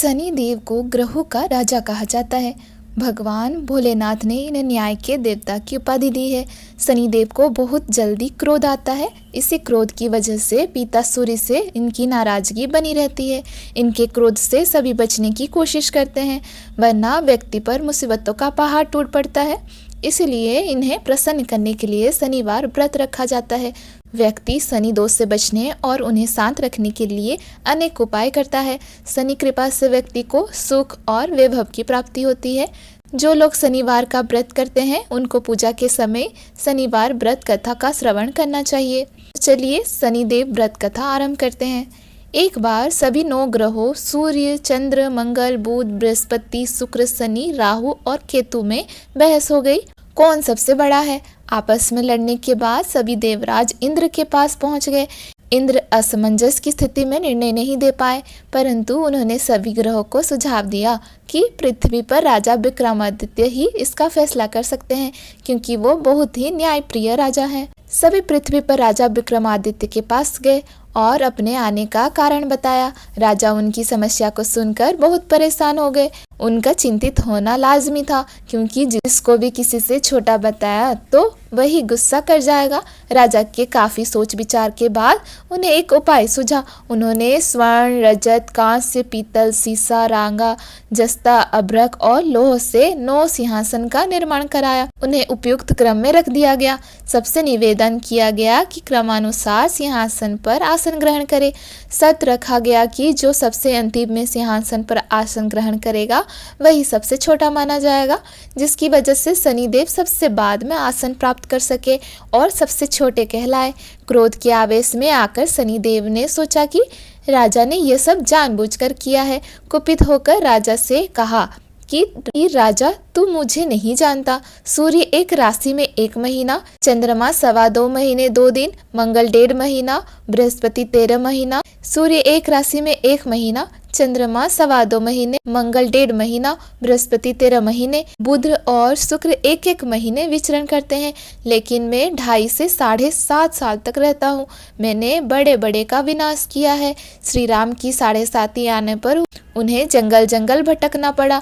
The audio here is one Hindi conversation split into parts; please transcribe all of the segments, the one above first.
शनि देव को ग्रहों का राजा कहा जाता है। भगवान भोलेनाथ ने इन्हें न्याय के देवता की उपाधि दी है। शनि देव को बहुत जल्दी क्रोध आता है। इसी क्रोध की वजह से पिता सूर्य से इनकी नाराजगी बनी रहती है। इनके क्रोध से सभी बचने की कोशिश करते हैं, वरना व्यक्ति पर मुसीबतों का पहाड़ टूट पड़ता है। इसलिए इन्हें प्रसन्न करने के लिए शनिवार व्रत रखा जाता है। व्यक्ति शनि दोष से बचने और उन्हें शांत रखने के लिए अनेक उपाय करता है। शनि कृपा से व्यक्ति को सुख और वैभव की प्राप्ति होती है। जो लोग शनिवार का व्रत करते हैं उनको पूजा के समय शनिवार व्रत कथा का श्रवण करना चाहिए। चलिए शनिदेव व्रत कथा आरंभ करते हैं। एक बार सभी 9 ग्रहों सूर्य, चंद्र, मंगल, बुध, बृहस्पति, शुक्र, शनि, राहु और केतु में बहस हो गई, कौन सबसे बड़ा है। आपस में लड़ने के बाद सभी देवराज इंद्र के पास पहुंच गए। इंद्र असमंजस की स्थिति में निर्णय नहीं दे पाए, परंतु उन्होंने सभी ग्रहों को सुझाव दिया कि पृथ्वी पर राजा विक्रमादित्य ही इसका फैसला कर सकते हैं, क्योंकि वो बहुत ही न्यायप्रिय राजा हैं। सभी पृथ्वी पर राजा विक्रमादित्य के पास गए और अपने आने का कारण बताया। राजा उनकी समस्या को सुनकर बहुत परेशान हो गए। उनका चिंतित होना लाजमी था, क्योंकि जिसको भी किसी से छोटा बताया तो वही गुस्सा कर जाएगा। राजा के काफी सोच विचार के बाद उन्हें एक उपाय सूझा। उन्होंने स्वर्ण, रजत, कांस्य, पीतल, सीसा, रांगा, जस्ता, अभ्रक और लोह से 9 सिंहासन का निर्माण कराया। उन्हें उपयुक्त क्रम में रख दिया गया। सबसे निवेदन किया गया कि क्रमानुसार सिंहासन पर आसन ग्रहण करे। शर्त रखा गया कि जो सबसे अंतिम में सिंहासन पर आसन ग्रहण करेगा वही सबसे छोटा माना जाएगा, जिसकी वजह से शनिदेव सबसे बाद में आसन प्राप्त कर सके और सबसे छोटे कहलाए। क्रोध के आवेश में आकर शनिदेव ने सोचा कि राजा ने यह सब जानबूझकर किया है। कुपित होकर राजा से कहा कि राजा तू मुझे नहीं जानता। सूर्य एक राशि में 1 महीना, चंद्रमा 2.25 महीने 2 दिन, मंगल 1.5 महीना, बृहस्पति 13 महीना, सूर्य एक राशि में 1 महीना, चंद्रमा 2.25 महीने, मंगल 1.5 महीना, बृहस्पति 13 महीने, बुध और शुक्र 1-1 महीने विचरण करते हैं। लेकिन मैं 2.5 से 7.5 साल तक रहता हूँ। मैंने बड़े बड़े का विनाश किया है। श्री राम की 7.5 आने पर उन्हें जंगल जंगल भटकना पड़ा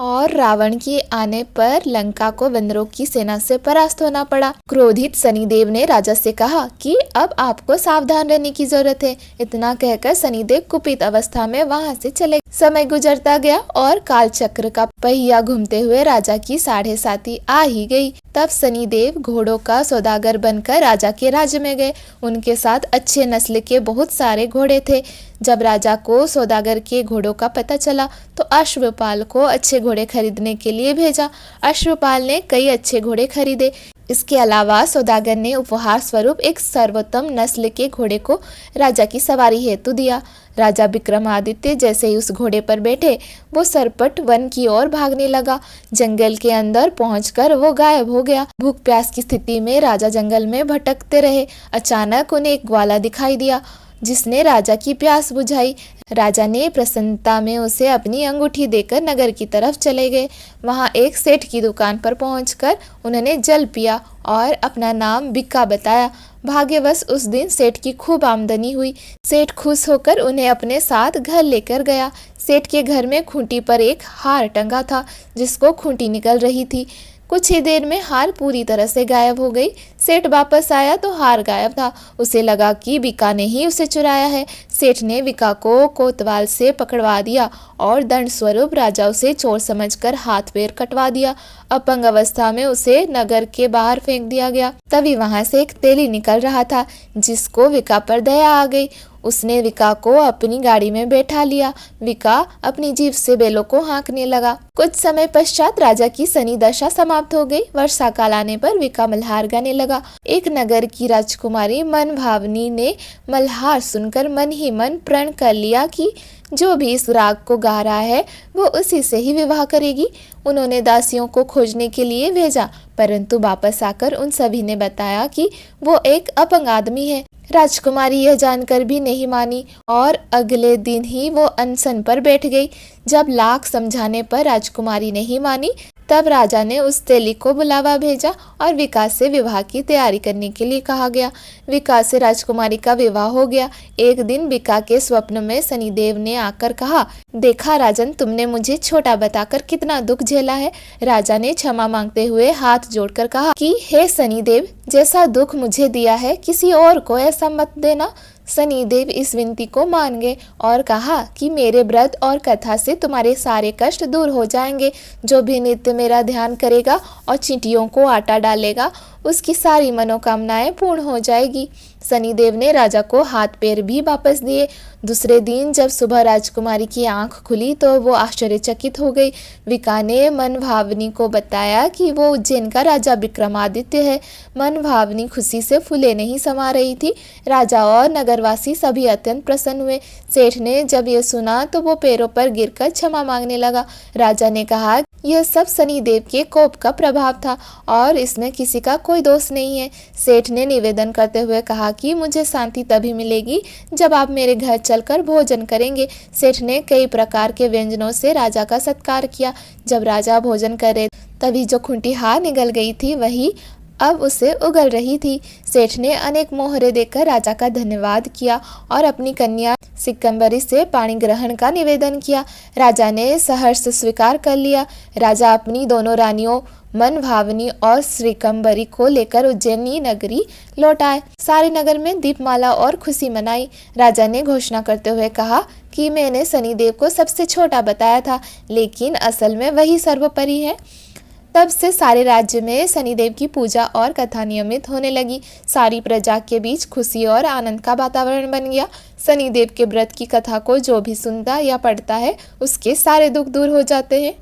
और रावण की आने पर लंका को बंदरों की सेना से परास्त होना पड़ा। क्रोधित शनिदेव ने राजा से कहा कि अब आपको सावधान रहने की जरूरत है। इतना कहकर शनिदेव कुपित अवस्था में वहां से चले। समय गुजरता गया और काल चक्र का पहिया घूमते हुए राजा की 7.5 आ ही गई। तब शनिदेव घोड़ों का सौदागर बनकर राजा के राज्य में गए। उनके साथ अच्छे नस्ल के बहुत सारे घोड़े थे। जब राजा को सौदागर के घोड़ों का पता चला तो अश्वपाल को अच्छे घोड़े खरीदने के लिए भेजा। अश्वपाल ने कई अच्छे घोड़े खरीदे। इसके अलावा सौदागर ने उपहार स्वरूप एक सर्वोत्तम नस्ल के घोड़े को राजा की सवारी हेतु दिया। राजा विक्रमादित्य जैसे ही उस घोड़े पर बैठे, वो सरपट वन की ओर भागने लगा। जंगल के अंदर पहुंचकर वो गायब हो गया। भूख प्यास की स्थिति में राजा जंगल में भटकते रहे। अचानक उन्हें एक ग्वाला दिखाई दिया, जिसने राजा की प्यास बुझाई। राजा ने प्रसन्नता में उसे अपनी अंगूठी देकर नगर की तरफ चले गए। वहां एक सेठ की दुकान पर पहुंचकर उन्होंने जल पिया और अपना नाम बिक्का बताया। भाग्यवश उस दिन सेठ की खूब आमदनी हुई। सेठ खुश होकर उन्हें अपने साथ घर लेकर गया। सेठ के घर में खूंटी पर एक हार टंगा था, जिसको खूंटी निकल रही थी। कुछ ही देर में हार पूरी तरह से गायब हो गई। सेठ वापस आया तो हार गायब था। उसे लगा कि बिक्का ने ही उसे चुराया है। सेठ ने बिक्का को कोतवाल से पकड़वा दिया और दंड स्वरूप राजा उसे चोर समझकर हाथ पैर कटवा दिया। अपंग अवस्था में उसे नगर के बाहर फेंक दिया गया। तभी वहां से एक तेली निकल रहा था, जिसको बिक्का पर दया आ गई। उसने बिक्का को अपनी गाड़ी में बैठा लिया। बिक्का अपनी जीभ से बैलों को हाँकने लगा। कुछ समय पश्चात राजा की शनि दशा समाप्त हो गई। वर्षा काल आने पर बिक्का मल्हार गाने लगा। एक नगर की राजकुमारी मन भावनी ने मल्हार सुनकर मन ही मन प्रण कर लिया कि जो भी इस राग को गा रहा है वो उसी से ही विवाह करेगी। उन्होंने दासियों को खोजने के लिए भेजा, परंतु वापस आकर उन सभी ने बताया कि वो एक अपंग आदमी है। राजकुमारी यह जानकर भी नहीं मानी और अगले दिन ही वो अनशन पर बैठ गई। जब लाख समझाने पर राजकुमारी नहीं मानी, तब राजा ने उस तेली को बुलावा भेजा और विकास से विवाह की तैयारी करने के लिए कहा गया। विकास से राजकुमारी का विवाह हो गया। एक दिन विकास के स्वप्न में शनिदेव ने आकर कहा, देखा राजन, तुमने मुझे छोटा बताकर कितना दुख झेला है। राजा ने क्षमा मांगते हुए हाथ जोड़कर कहा कि हे शनिदेव, जैसा दुख मुझे दिया है किसी और को ऐसा मत देना। शनिदेव इस विनती को मान गए और कहा कि मेरे व्रत और कथा से तुम्हारे सारे कष्ट दूर हो जाएंगे। जो भी नित्य मेरा ध्यान करेगा और चींटियों को आटा डालेगा, उसकी सारी मनोकामनाएं पूर्ण हो जाएगी। शनिदेव ने राजा को हाथ पैर भी वापस दिए। दूसरे दिन जब सुबह राजकुमारी की आंख खुली तो वो आश्चर्यचकित हो गई। विका ने मनभावनी को बताया कि वो उज्जैन का राजा विक्रमादित्य है। मनभावनी खुशी से फूले नहीं समा रही थी। राजा और नगरवासी सभी अत्यंत प्रसन्न हुए। सेठ ने जब ये सुना तो वो पैरों पर गिरकर क्षमा मांगने लगा। राजा ने कहा, यह सब शनिदेव के कोप का प्रभाव था और इसमें किसी का कोई दोष नहीं है। सेठ ने निवेदन करते हुए कहा कि मुझे शांति तभी मिलेगी जब आप मेरे घर चलकर भोजन करेंगे। सेठ ने कई प्रकार के व्यंजनों से राजा का सत्कार किया। जब राजा भोजन करे तभी जो खूंटी हार निकल गई थी वही अब उसे उगल रही थी। सेठ ने अनेक मोहरे देकर राजा का धन्यवाद किया और अपनी कन्या सिकंबरी से पाणी ग्रहण का निवेदन किया। राजा ने सहर्ष स्वीकार कर लिया। राजा अपनी दोनों रानियों मनभावनी और श्रीकंबरी को लेकर उज्जैनी नगरी लौट आए। सारे नगर में दीपमाला और खुशी मनाई। राजा ने घोषणा करते हुए कहा कि मैंने शनिदेव को सबसे छोटा बताया था, लेकिन असल में वही सर्वोपरि है। तब से सारे राज्य में शनिदेव की पूजा और कथा नियमित होने लगी। सारी प्रजा के बीच खुशी और आनंद का वातावरण बन गया। शनिदेव के व्रत की कथा को जो भी सुनता या पढ़ता है उसके सारे दुख दूर हो जाते हैं।